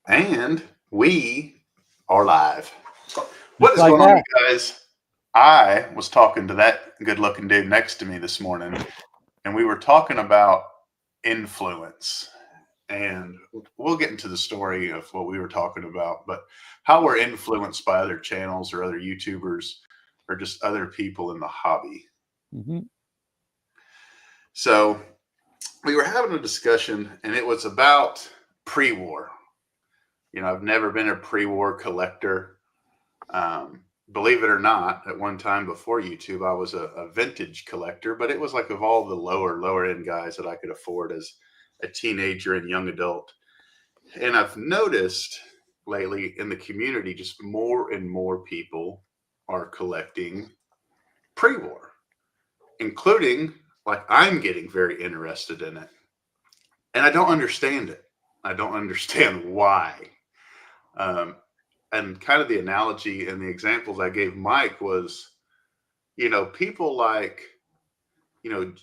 And we are live. What Just is like going on, that. you guys? I was talking to that good looking dude next to me this morning, and we were talking about influence. And we'll get into the story of what we were talking about, but how we're influenced by other channels or other YouTubers or just other people in the hobby. Hmm. So we were having a discussion, and it was about pre war. I've never been a pre war collector. Believe it or not, at one time before YouTube, I was a vintage collector, but it was like of all the lower end guys that I could afford as a teenager and young adult. And I've noticed lately in the community, just more and more people are collecting pre-war, including like I'm getting very interested in it, and I don't understand it. I don't understand why. Um, and kind of the analogy and the examples I gave Mike was, people like,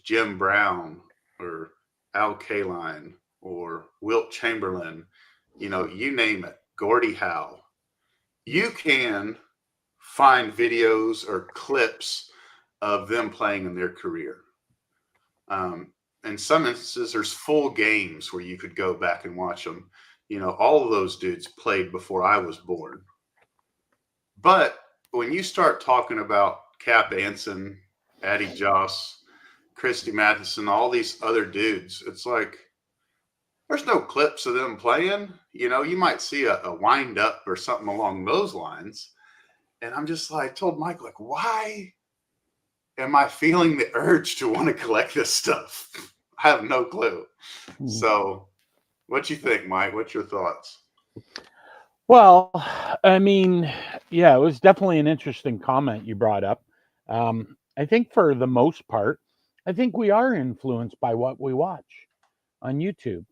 Jim Brown or Al Kaline or Wilt Chamberlain, you name it, Gordie Howe. You can find videos or clips of them playing in their career. Um, in some instances, there's full games where you could go back and watch them. All of those dudes played before I was born. But when you start talking about Cap Anson, Addie Joss, Christy Matheson, all these other dudes, it's like there's no clips of them playing. You might see a wind up or something along those lines. And I'm just like, told Mike, like, why am I feeling the urge to want to collect this stuff? I have no clue. Mhm. So, what you think, Mike? What's your thoughts? Well, I mean, yeah, it was definitely an interesting comment you brought up. I think for the most part, I think we are influenced by what we watch on YouTube.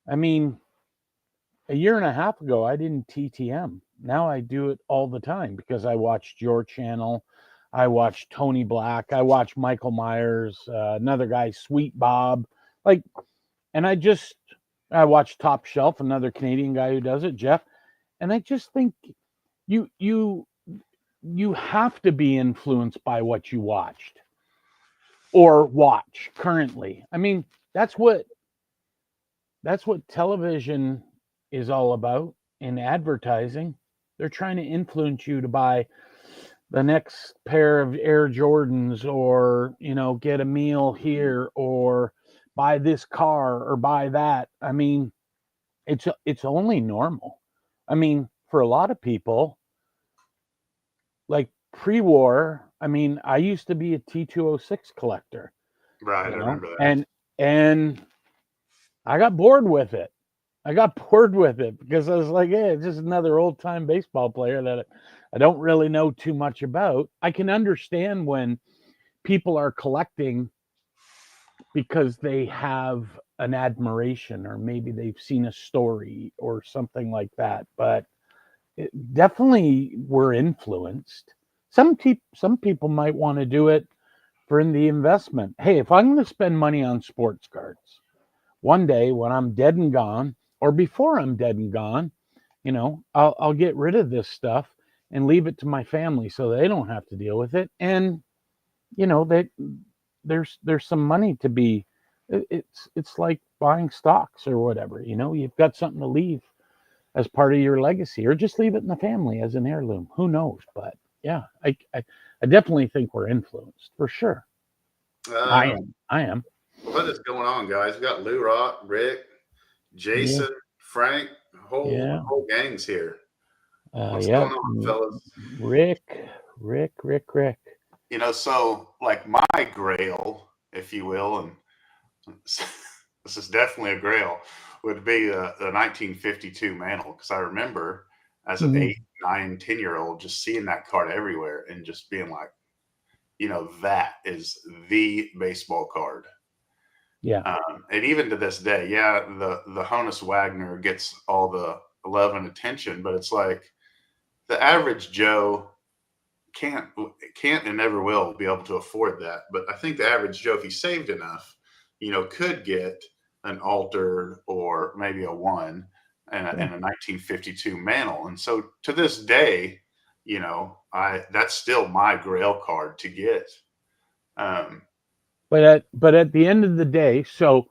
I mean, a year and a half ago, I didn't TTM. Now I do it all the time because I watched your channel. I watched Tony Black. I watched Michael Myers, another guy, Sweet Bob. Like, and I watched Top Shelf, another Canadian guy who does it, Jeff. And I just think you you you have to be influenced by what you watched or watch currently. I mean, that's what that's what television is all about in advertising. They're trying to influence you to buy the next pair of Air Jordans or, get a meal here or buy this car or buy that. I mean, it's only normal. I mean, for a lot of people, like pre-war, I mean, I used to be a T206 collector, Right, I remember that. and I got bored with it. I got bored with it because I was like, hey, it's just another old time baseball player that I don't really know too much about. I can understand when people are collecting because they have an admiration or maybe they've seen a story or something like that. But definitely we're influenced. Some people might want to do it for in the investment. Hey, if I'm going to spend money on sports cards, one day when I'm dead and gone, or before I'm dead and gone, I'll get rid of this stuff and leave it to my family so they don't have to deal with it. And that there's some money to be. It's like buying stocks or whatever. You've got something to leave as part of your legacy, or just leave it in the family as an heirloom. Who knows? But yeah, I definitely think we're influenced for sure. I Um, am. I am. what is going on, guys? We got Lou Rock, Rick, Yeah. Jason, Frank, whole Yeah. whole gang's here. What's Yeah. going on, fellas? Rick, Rick. So like my grail, if you will, and this is definitely a grail, would be the 1952 mantle because I remember as an Mhm. 8, 9, 10-year old just seeing that card everywhere and just being like, that is the baseball card. Yeah. And even to this day, yeah, the Honus Wagner gets all the love and attention, but it's like the average Joe can't can't and never will be able to afford that. But I think the average Joe, if he saved enough, could get an altar or maybe a one. and a 1952 mantle. And so to this day, that's still my grail card to get. But at the end of the day, so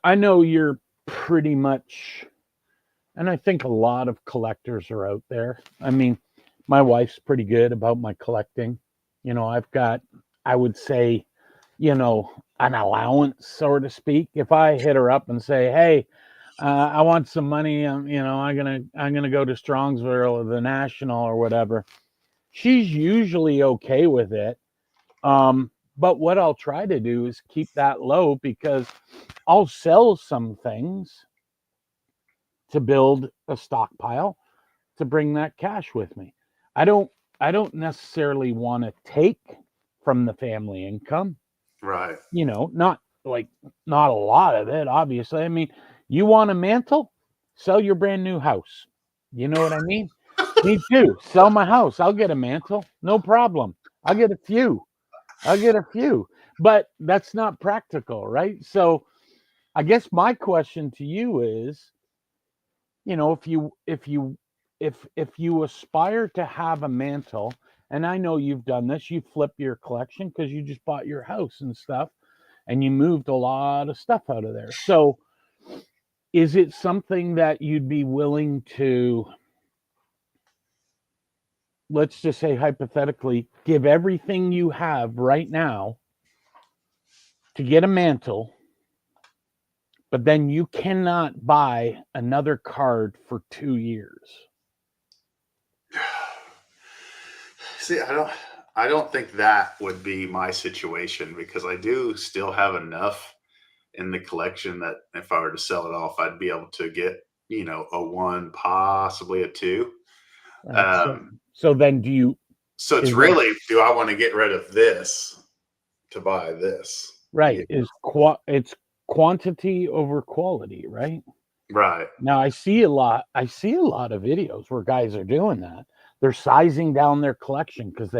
I know you're pretty much, and I think a lot of collectors are out there. I mean, my wife's pretty good about my collecting. I've got, I would say, an allowance, so to speak. If I hit her up and say, "Hey, I want some money," I'm gonna go to Strongsville or the National or whatever. She's usually okay with it. But what I'll try to do is keep that low, because I'll sell some things to build a stockpile to bring that cash with me. I don't necessarily want to take from the family income. Right. Not not a lot of it, obviously. I mean, you want a mantle? Sell your brand new house. You know what I mean? Me too. Sell my house. I'll get a mantle. No problem. I'll get a few. But that's not practical, right? So I guess my question to you is, if you aspire to have a mantle, and I know you've done this, you flip your collection because you just bought your house and stuff, and you moved a lot of stuff out of there. So is it something that you'd be willing to, let's just say hypothetically, give everything you have right now to get a mantle, but then you cannot buy another card for 2 years? See, I don't think that would be my situation, because I do still have enough in the collection that if I were to sell it off, I'd be able to get, a one, possibly a two. Right. Um, So then so it's is really, do I want to get rid of this to buy this? right, it's quantity over quality, right? Right. Now I see a lot of videos where guys are doing that. They're sizing down their collection because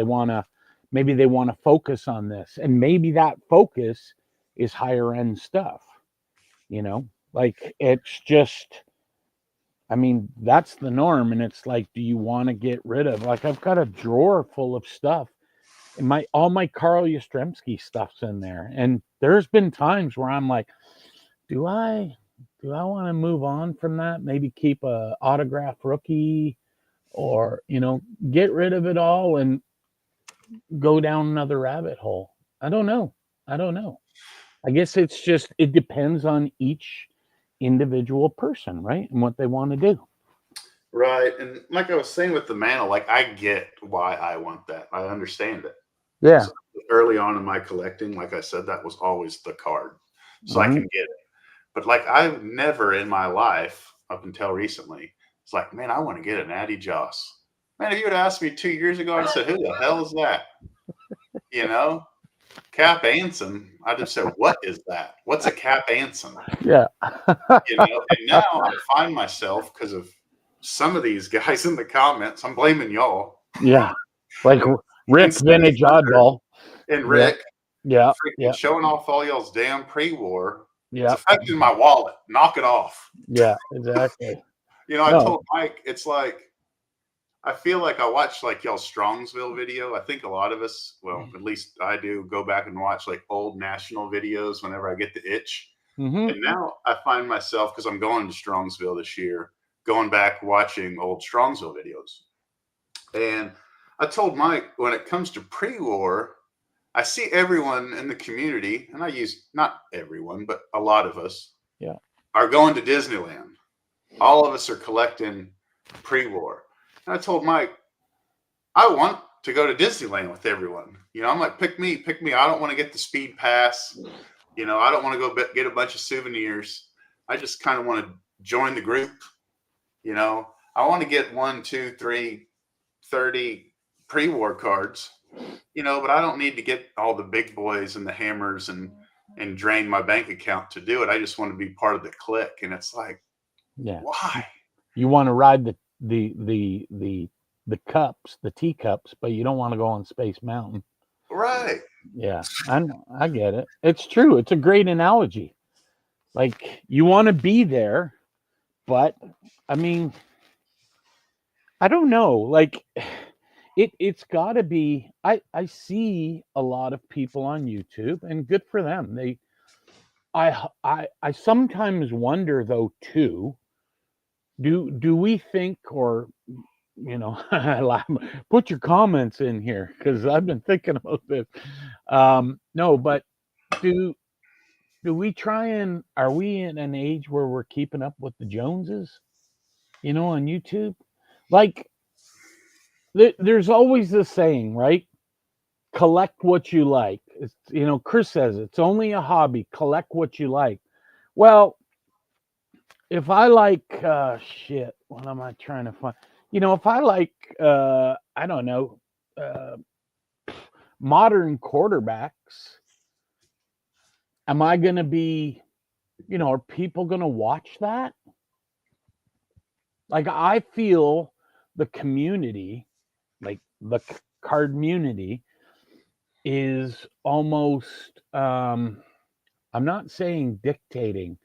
maybe they want to focus on this, and maybe that focus is higher end stuff, like it's just, I mean, that's the norm. And it's like, do you want to get rid of, like, I've got a drawer full of stuff, and all my Carl Yastrzemski stuff's in there. And there's been times where I'm like, do I want to move on from that? Maybe keep a autograph rookie, or, get rid of it all and go down another rabbit hole. I don't know. I guess it depends on each individual person, right? And what they want to do. Right. And like I was saying with the mantle, like, I get why I want that. I understand it. Yeah. So early on in my collecting, like I said, that was always the card. So I Mhm. can get it. But like, I've never in my life up until recently, it's like, man, I want to get an Natty Joss. Man, if you had asked me 2 years ago, I'd said, who the hell is that? You know, Cap Anson. I just said, what is that? What's a Cap Anson? Yeah. And now I find myself, because of some of these guys in the comments, I'm blaming y'all. Yeah. Like Rick, vintage oddball. And Rick, Yeah. freaking showing off all y'all's damn pre-war. It's Yeah. affecting my wallet. Knock it off. Yeah. Exactly. I No. told Mike, it's like, I feel like I watched like y'all's Strongsville video. I think a lot of us, well, at least I do, go back and watch like old national videos whenever I get the itch. Mm-hmm. And now I find myself, because I'm going to Strongsville this year, going back watching old Strongsville videos. And I told Mike, when it comes to pre-war, I see everyone in the community, and I use not everyone, but a lot of us, are going to Disneyland. All of us are collecting pre-war. And I told Mike, I want to go to Disneyland with everyone. I'm like, pick me. I don't want to get the speed pass. I don't want to go get a bunch of souvenirs. I just kind of want to join the group. I want to get 1, 2, 3, 30 pre-war cards, but I don't need to get all the big boys and the hammers and drain my bank account to do it. I just want to be part of the clique. And it's like, why? You want to ride the cups, the teacups, but you don't want to go on Space Mountain. Right. Yeah, I get it. It's true. It's a great analogy. Like, you want to be there, But I mean, I don't know. Like it's got to be. I see a lot of people on YouTube, and good for them. I sometimes wonder though too. Do we think, or put your comments in here because I've been thinking about this. No, but do do we try and are we in an age where we're keeping up with the Joneses? On YouTube, like there's always this saying, right? Collect what you like. Chris says it's only a hobby. Collect what you like. Well, if I like shit, what am I trying to find? If I like I don't know, uh modern quarterbacks, am I going to be, are people going to watch that? Like I feel the community, like the card community is almost I'm not saying dictating,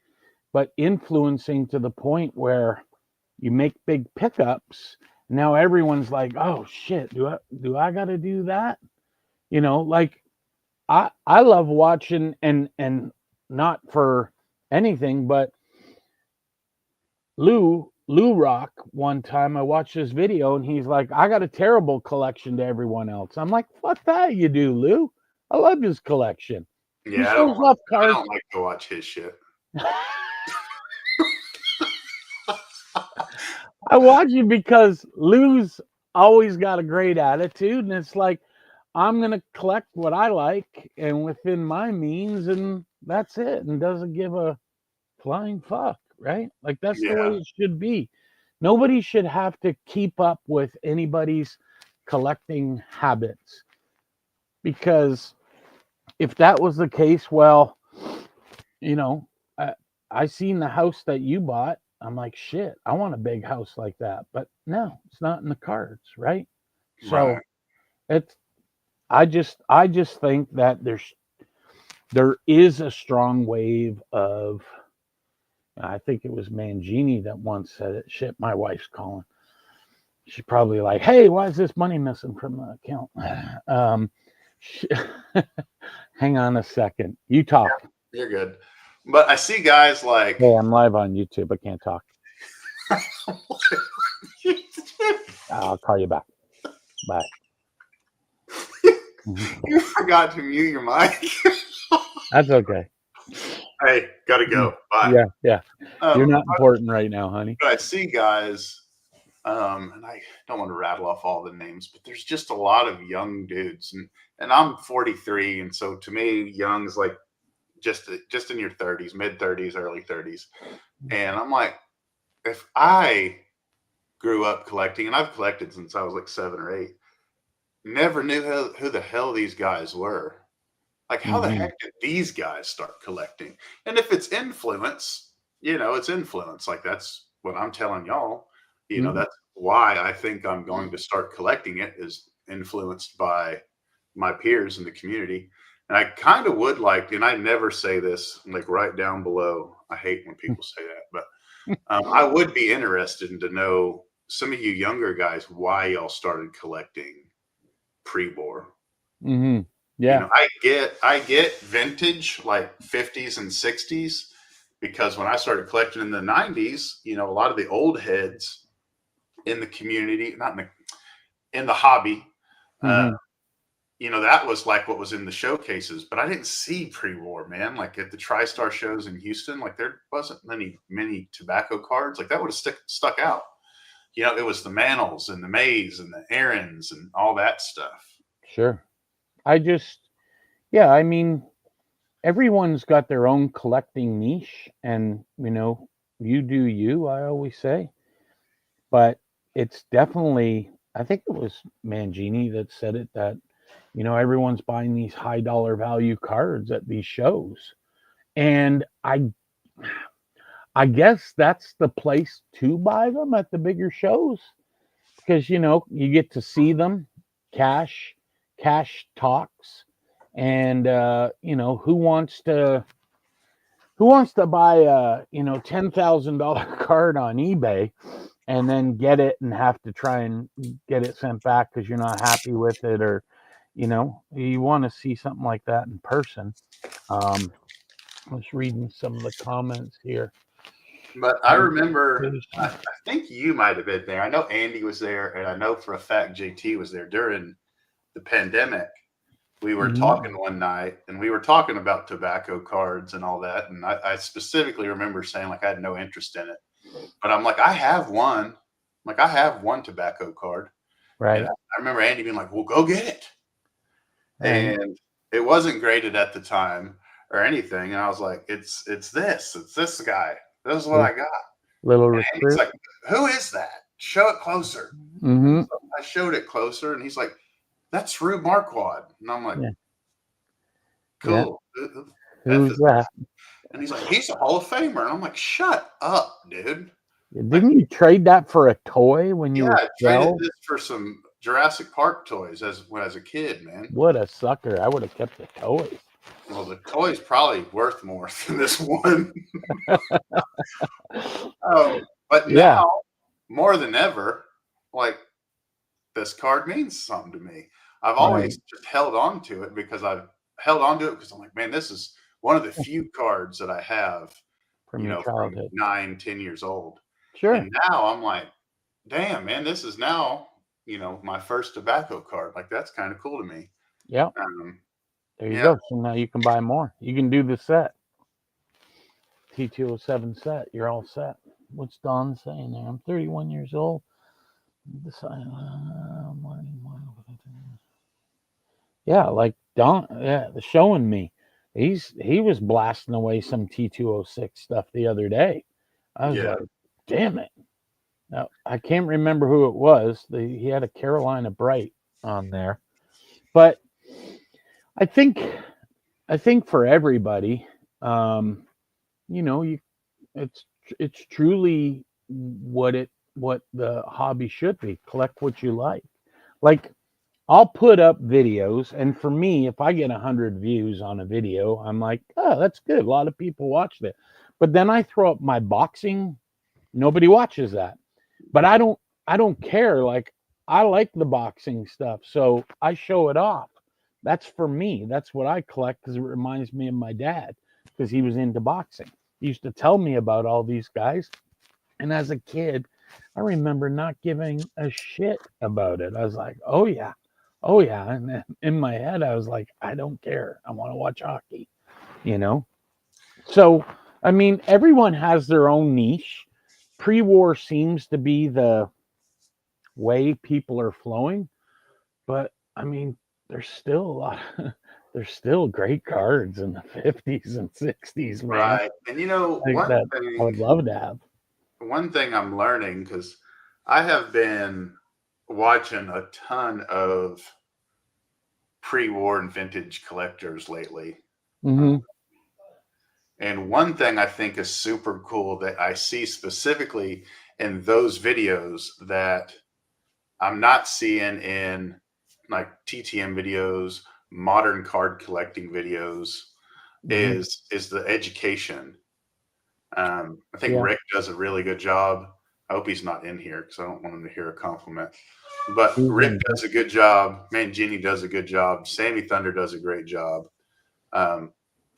but influencing to the point where you make big pickups. Now everyone's like, "Oh shit, do I got to do that?" Like I love watching and not for anything, but Lou Rock one time I watched this video and he's like, I got a terrible collection to everyone else. I'm like, fuck that you do, Lou. I love his collection. He Yeah, shows off I cards. don't like to watch his shit. I watch it because Lou's always got a great attitude, and it's like I'm gonna collect what I like and within my means, and that's it, and doesn't give a flying fuck, right? Like that's the way Yeah, it should be. Nobody should have to keep up with anybody's collecting habits because if that was the case, well, you know, I seen the house that you bought. I'm like, shit, I want a big house like that. But no, it's not in the cards, right? right. So it's I just think that there is a strong wave of I think it was Mangini that once said it. Shit, my wife's calling. She's probably like, hey, why is this money missing from the account? Sh- Hang on a second. You talk. You're good. But I see guys like Hey, I'm live on YouTube. I can't talk. I'll call you back. Bye. you forgot to mute your mic. That's okay. Hey, gotta go. Bye. Yeah. You're not important right now, honey. But I see guys, and I don't want to rattle off all the names, but there's just a lot of young dudes, and I'm 43, and so to me, young is like just in your 30s, mid 30s, early 30s, and I'm like, if I grew up collecting, and I've collected since I was like 7 or 8, never knew who the hell these guys were. Like, how the heck did these guys start collecting? And if it's influence, it's influence. Like, that's what I'm telling y'all. That's why I think I'm going to start collecting it is influenced by my peers in the community. And I kind of would like, and I never say this, like right down below. I hate when people say that, but I would be interested to know some of you younger guys why y'all started collecting pre-war. Mm-hmm. Yeah. I get vintage like 50s and 60s because when I started collecting in the 90s, a lot of the old heads in the community, not in the hobby, that was like what was in the showcases. But I didn't see pre-war, man. Like at the TriStar shows in Houston, like there wasn't many tobacco cards. Like that would have stuck out. It was the Manels and the Mays and the Aarons and all that stuff. Sure. I mean, everyone's got their own collecting niche, and you do you, I always say. But it's definitely, I think it was Mangini that said it that, everyone's buying these high dollar value cards at these shows. And I guess that's the place to buy them at the bigger shows because you get to see them, cash talks, and who wants to Who wants to buy a $10,000 card on eBay and then get it and have to try and get it sent back because you're not happy with it, or you want to see something like that in person. I was reading some of the comments here. But I remember, I think you might have been there. I know Andy was there, and I know for a fact JT was there during the pandemic. We were talking one night, and we were talking about tobacco cards and all that. And I specifically remember saying, like, I had no interest in it. But I'm like, I have one. Like, I have one tobacco card. Right. And I remember Andy being like, well, go get it. Right. And it wasn't graded at the time or anything. And I was like, it's this guy. This is what I got. Little And he's recruit. like, who is that? Show it closer. Mm-hmm. So I showed it closer, and he's like, that's Rube Marquardt. And I'm like, Yeah. cool. Who's that? And he's like, he's a Hall of Famer. And I'm like, shut up, dude. Didn't you trade that for a toy when you Yeah, were I traded 12? this for some Jurassic Park toys as a kid, man. What a sucker. I would have kept the toys. Well, the toy's probably worth more than this one. But Yeah. now, more than ever, like, this card means something to me. I've always just held on to it because I'm like, man, this is one of the few cards that I have, From your childhood. from 9, 10 years old. Sure. And now I'm like, damn, man, this is now, my first tobacco card. Like, that's kind of cool to me. Yeah. There you go. So now you can buy more. You can do the set. T207 set. You're all set. What's Don saying there? I'm 31 years old. Yeah, like Don. Yeah, showing me. He was blasting away some T206 stuff the other day. I was like, damn it. Now, I can't remember who it was. He had a Carolina Bright on there. But I think for everybody, it's truly what the hobby should be. Collect what you like. Like, I'll put up videos, and for me, if I get 100 views on a video, I'm like, oh, that's good. A lot of people watched it. But then I throw up my boxing. Nobody watches that. But I don't care. Like, I like the boxing stuff, so I show it off. That's for me. That's what I collect because it reminds me of my dad because he was into boxing. He used to tell me about all these guys. And as a kid, I remember not giving a shit about it. I was like, oh, yeah. Oh, yeah. And then in my head, I was like, I don't care. I want to watch hockey, So, I mean, everyone has their own niche. Pre-war seems to be the way people are flowing. But, I mean, there's still there's still great cards in the 50s and 60s, man. Right. And I would love to have. One thing I'm learning, because I have been watching a ton of pre-war and vintage collectors lately. Mm-hmm. And one thing I think is super cool that I see specifically in those videos that I'm not seeing in like TTM videos, modern card collecting videos, is the education. I think Rick does a really good job. I hope he's not in here because I don't want him to hear a compliment. But Rick does a good job. Mangini does a good job. Sammy Thunder does a great job.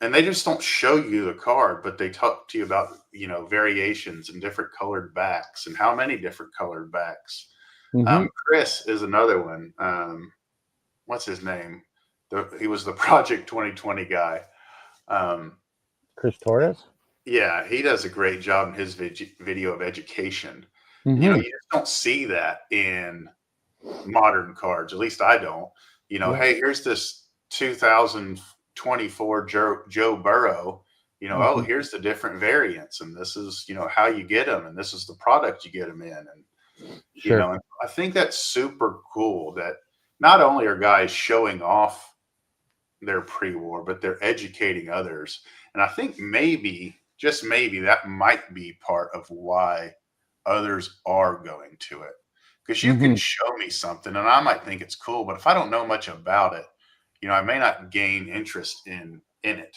And they just don't show you the card, but they talk to you about, variations and different colored backs and how many different colored backs. Chris is another one. What's his name? He was the Project 2020 guy. Chris Torres? Yeah, he does a great job in his video of education. You just don't see that in modern cards. At least I don't. Hey, here's this 2024 Joe Burrow. Oh, here's the different variants, and this is how you get them, and this is the product you get them in, and and I think that's super cool that not only are guys showing off their pre-war, but they're educating others, and I think maybe, just maybe, that might be part of why others are going to it, because you can show me something, and I might think it's cool, but if I don't know much about it, I may not gain interest in it.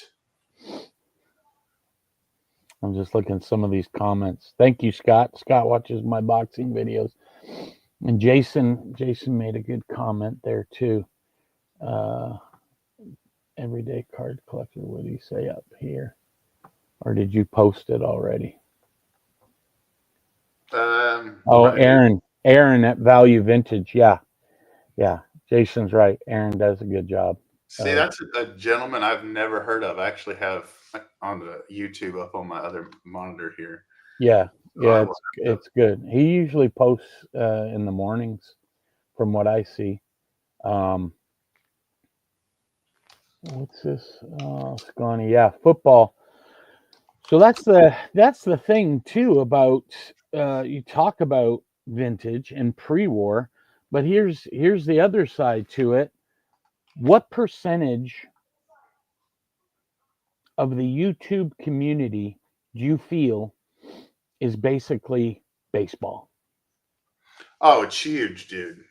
I'm just looking at some of these comments. Thank you, Scott. Scott watches my boxing videos. And Jason made a good comment there too. Everyday card collector. What did he say up here? Or did you post it already? Oh, Aaron at Value Vintage. Yeah. Jason's right. Aaron does a good job. See, that's a gentleman I've never heard of. I actually have on the YouTube up on my other monitor here. Yeah, it's good. He usually posts in the mornings, from what I see. What's this? Oh, Scotty. Yeah, football. So that's the thing too about you talk about vintage and pre-war, but here's the other side to it. What percentage of the YouTube community do you feel is basically baseball? Oh, it's huge, dude.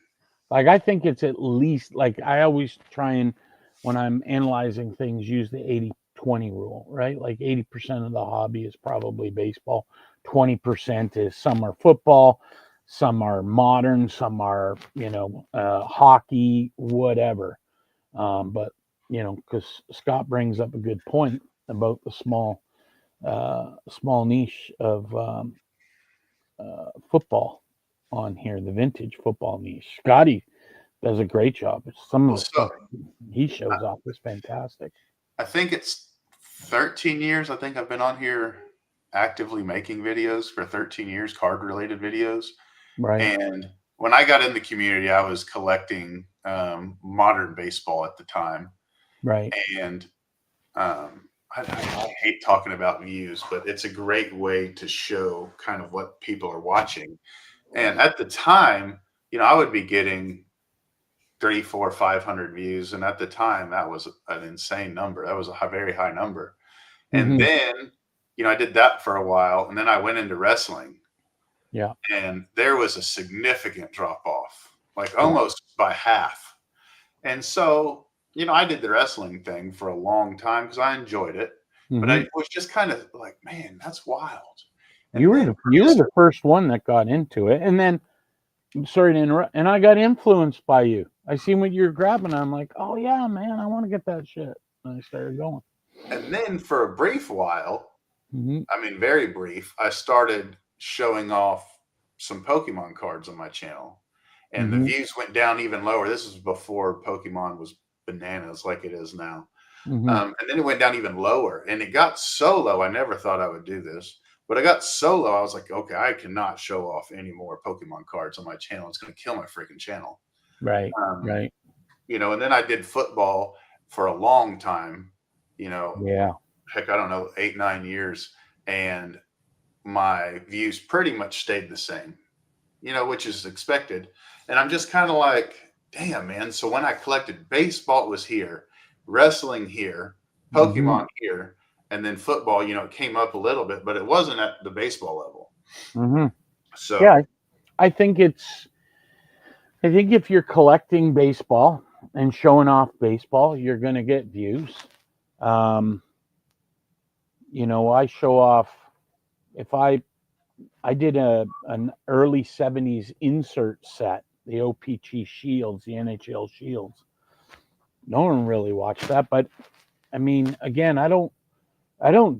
Like, I think it's at least, like, I always try and, when I'm analyzing things, use the 80-20 rule, right? Like 80% of the hobby is probably baseball. 20% is, some are football, some are modern, some are, hockey, whatever. But, because Scott brings up a good point about the small niche of football on here, the vintage football niche. Scotty does a great job. Some of the stuff he shows off is fantastic. I think it's 13 years. I think I've been on here actively making videos for 13 years, card related videos. Right. And when I got in the community, I was collecting modern baseball at the time. Right. And I hate talking about views, but it's a great way to show kind of what people are watching. And at the time, I would be getting 300, 400, 500 views. And at the time, that was an insane number. That was a very high number. And then, I did that for a while. And then I went into wrestling. Yeah. And there was a significant drop off, like almost by half. And so, I did the wrestling thing for a long time because I enjoyed it. But I was just kind of like, man, that's wild. And you were the first one that got into it. And then, I'm sorry to interrupt, and I got influenced by you. I seen what you were grabbing. I'm like, oh yeah, man, I want to get that shit. And I started going. And then for a brief while, I mean, very brief, I started showing off some Pokemon cards on my channel. And the views went down even lower. This was before Pokemon was bananas like it is now. And then it went down even lower. And it got so low, I never thought I would do this. But I got so low, I was like, okay, I cannot show off any more Pokemon cards on my channel. It's going to kill my freaking channel. Right, right. And then I did football for a long time, Yeah. Heck, I don't know, 8, 9 years. And my views pretty much stayed the same, which is expected. And I'm just kind of like, damn, man. So when I collected baseball, it was here, wrestling here, Pokemon here. And then football, it came up a little bit, but it wasn't at the baseball level. So yeah, I think if you're collecting baseball and showing off baseball, you're going to get views. I show off, if I did an early 70s insert set, the OPC Shields, the NHL Shields. No one really watched that, but I mean, again, I don't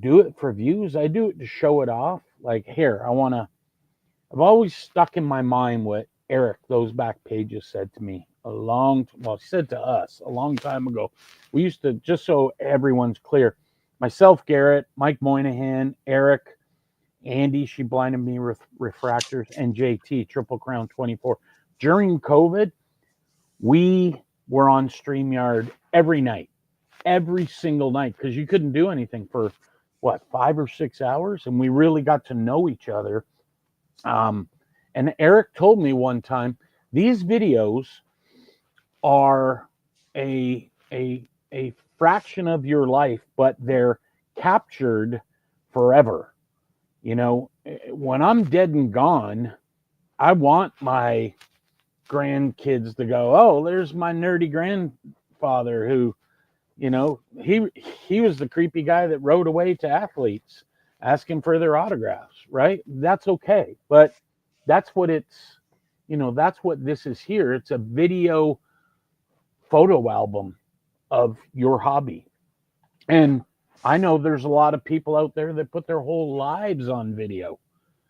do it for views. I do it to show it off. Like, here, I've always stuck in my mind what Eric, those back pages, said to me said to us a long time ago. We used to, just so everyone's clear, myself, Garrett, Mike Moynihan, Eric, Andy, she blinded me with refractors, and JT, Triple Crown 24. During COVID, we were on StreamYard every night. Every single night, because you couldn't do anything for 5 or 6 hours, and we really got to know each other. And Eric told me one time, these videos are a fraction of your life, but they're captured forever. When I'm dead and gone, I want my grandkids to go, oh, there's my nerdy grandfather who, he was the creepy guy that rode away to athletes. asking for their autographs, right? That's okay. But that's what it's, that's what this is here. It's a video photo album of your hobby. And I know there's a lot of people out there that put their whole lives on video.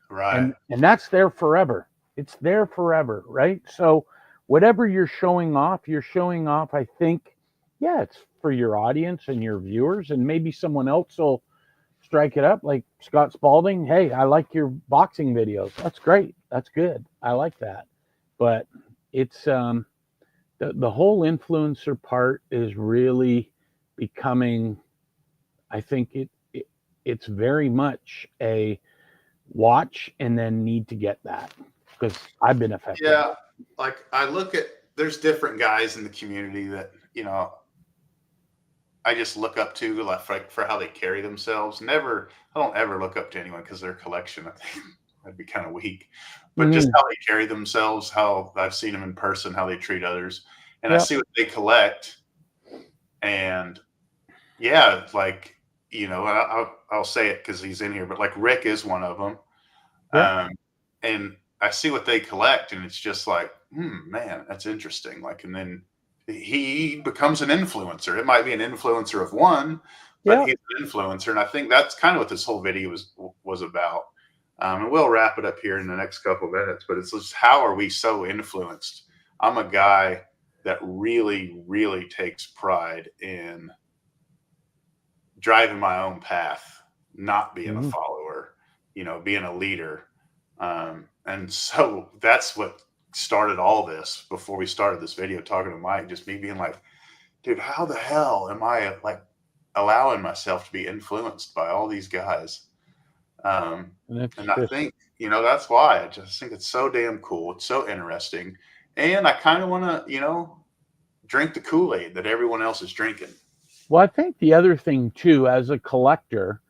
Right. And that's there forever. It's there forever, right? So whatever you're showing off, I think, yeah, it's for your audience and your viewers, and maybe someone else will strike it up, like Scott Spalding. Hey, I like your boxing videos. That's great. That's good. I like that. But it's the whole influencer part is really becoming, I think it's very much a watch and then need to get that, because I've been affected. Yeah. Like I look at, there's different guys in the community that, I just look up to, like for how they carry themselves. I don't ever look up to anyone because their collection, I think that'd be kind of weak, but just how they carry themselves, how I've seen them in person, how they treat others. And I see what they collect. And yeah, like, I'll say it because he's in here, but like Rick is one of them. And I see what they collect, and it's just like, man, that's interesting. Like, and then he becomes an influencer. It might be an influencer of one, but he's an influencer. And I think that's kind of what this whole video was about. And we'll wrap it up here in the next couple of minutes, but it's just, how are we so influenced? I'm a guy that really, really takes pride in driving my own path, not being a follower, being a leader. And so that's what started all this before we started this video, talking to Mike, just me being like, dude, how the hell am I like allowing myself to be influenced by all these guys? And I think, that's why I just think it's so damn cool. It's so interesting. And I kind of want to, drink the Kool-Aid that everyone else is drinking. Well, I think the other thing too, as a collector,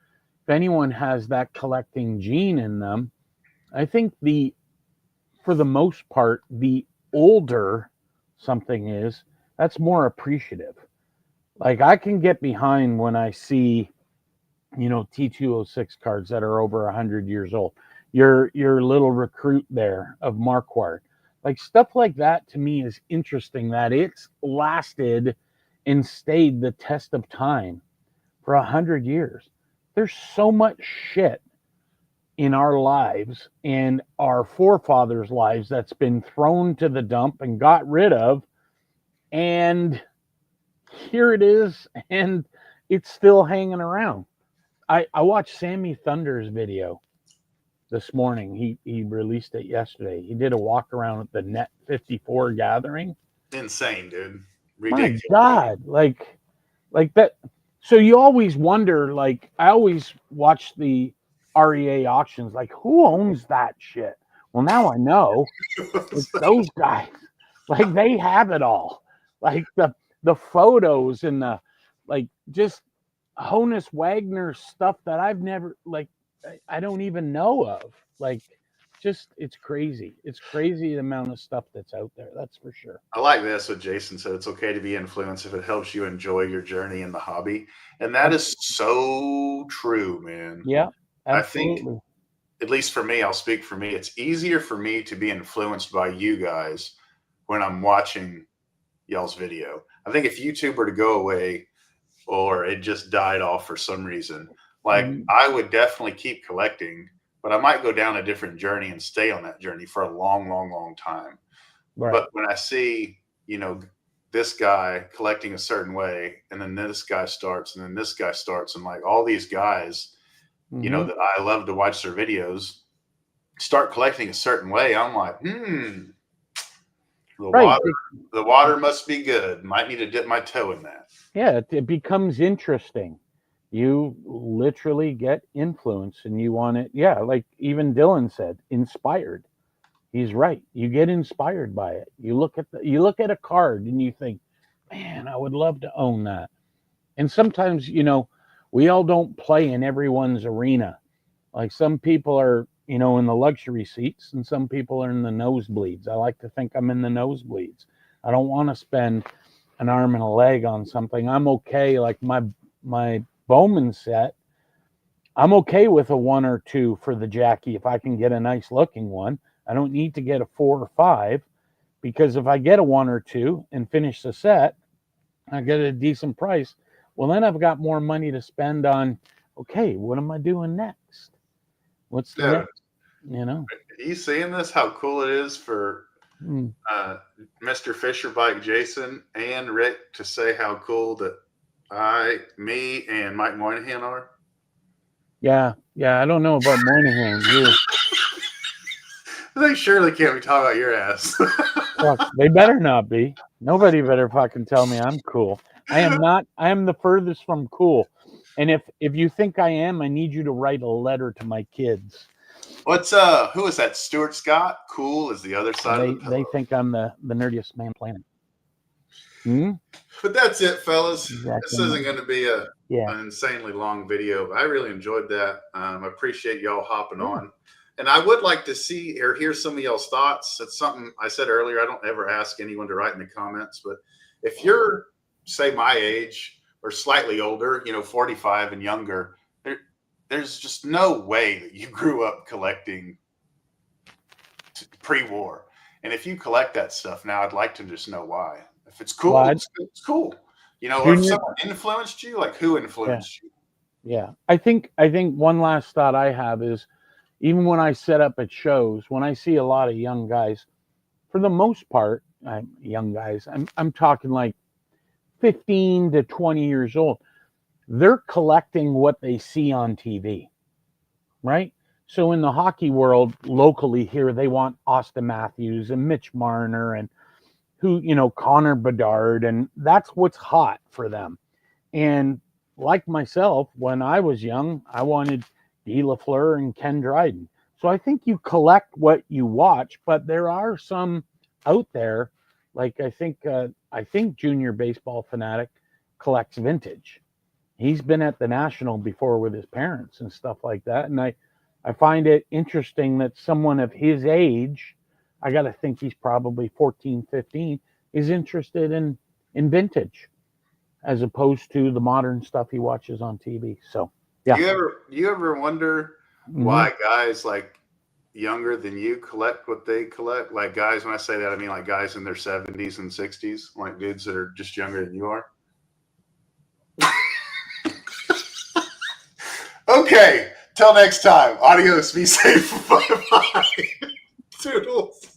if anyone has that collecting gene in them, I think for the most part, the older something is, that's more appreciative. Like I can get behind when I see, T206 cards that are over 100 years old. Your little recruit there of Marquardt. Like stuff like that to me is interesting, that it's lasted and stayed the test of time for 100 years. There's so much shit in our lives and our forefathers' lives that's been thrown to the dump and got rid of, and here it is, and it's still hanging around. I watched Sammy Thunder's video this morning. He released it yesterday. He did a walk around at the Net 54 gathering. Insane, dude. Ridiculous. My God, like that. So you always wonder, like, I always watch the REA auctions, like, who owns that shit? Well, now I know. It's those guys. Like, they have it all. Like the photos and the, like, just Honus Wagner stuff that I've never, like, I don't even know of. Like, just, it's crazy. It's crazy the amount of stuff that's out there. That's for sure. I like this, what Jason said. It's okay to be influenced if it helps you enjoy your journey in the hobby. And that is so true, man. Yeah, absolutely. I think, at least for me, I'll speak for me. It's easier for me to be influenced by you guys when I'm watching y'all's video. I think if YouTube were to go away or it just died off for some reason, like I would definitely keep collecting, but I might go down a different journey and stay on that journey for a long, long, long time. Right. But when I see, this guy collecting a certain way, and then this guy starts, and then this guy starts, and like all these guys, that I love to watch their videos, start collecting a certain way, I'm like, the water must be good. Might need to dip my toe in that. Yeah, it becomes interesting. You literally get influence and you want it. Yeah, like even Dylan said, inspired. He's right. You get inspired by it. You look at a card and you think, man, I would love to own that. And sometimes, we all don't play in everyone's arena. Like some people are, in the luxury seats, and some people are in the nosebleeds. I like to think I'm in the nosebleeds. I don't want to spend an arm and a leg on something. I'm okay. Like my Bowman set, I'm okay with a 1 or 2 for the Jackie if I can get a nice looking one. I don't need to get a 4 or 5 because if I get a 1 or 2 and finish the set, I get a decent price. Well, then I've got more money to spend on, okay, what am I doing next? What's the Dude, next, you know? are you seeing this? How cool it is for Mm, Mr. Fisher Bike Jason and Rick to say how cool that me, and Mike Moynihan are. yeah, I don't know about Moynihan. They surely can't be talking about your ass. Fuck, they better not be. Nobody better fucking tell me I'm cool. I am not. I am the furthest from cool. And if you think I am, I need you to write a letter to my kids. What's who is that? Stuart Scott? Cool is the other side of the They pillow. think I'm the nerdiest man on the planet. Hmm? But that's it, fellas. This Exactly. isn't going to be Yeah. an insanely long video. I really enjoyed that. I appreciate y'all hopping Yeah. on. And I would like to see or hear some of y'all's thoughts. It's something I said earlier. I don't ever ask anyone to write in the comments, but if you're, say, my age or slightly older, 45 and younger, there's just no way that you grew up collecting pre-war. And if you collect that stuff now, I'd like to just know why. If it's cool, Well, it's cool. Or if Junior. someone influenced you, like who Yeah. influenced you? Yeah. I think one last thought I have is even when I set up at shows, when I see a lot of young guys, for the most part, young guys, I'm talking like 15 to 20 years old. They're collecting what they see on TV, right? So in the hockey world, locally here, they want Austin Matthews and Mitch Marner and Connor Bedard, and that's what's hot for them. And like myself, when I was young, I wanted Guy Lafleur and Ken Dryden. So I think you collect what you watch, but there are some out there, like I think Junior Baseball Fanatic collects vintage. He's been at the National before with his parents and stuff like that, and I find it interesting that someone of his age, I got to think he's probably 14, 15, is interested in vintage as opposed to the modern stuff he watches on TV. So, yeah. You ever wonder Mhm. why guys like younger than you collect what they collect? Like guys, when I say that, I mean like guys in their 70s and 60s, like dudes that are just younger than you are. Okay, till next time. Adios. Be safe. Bye bye. Toodles.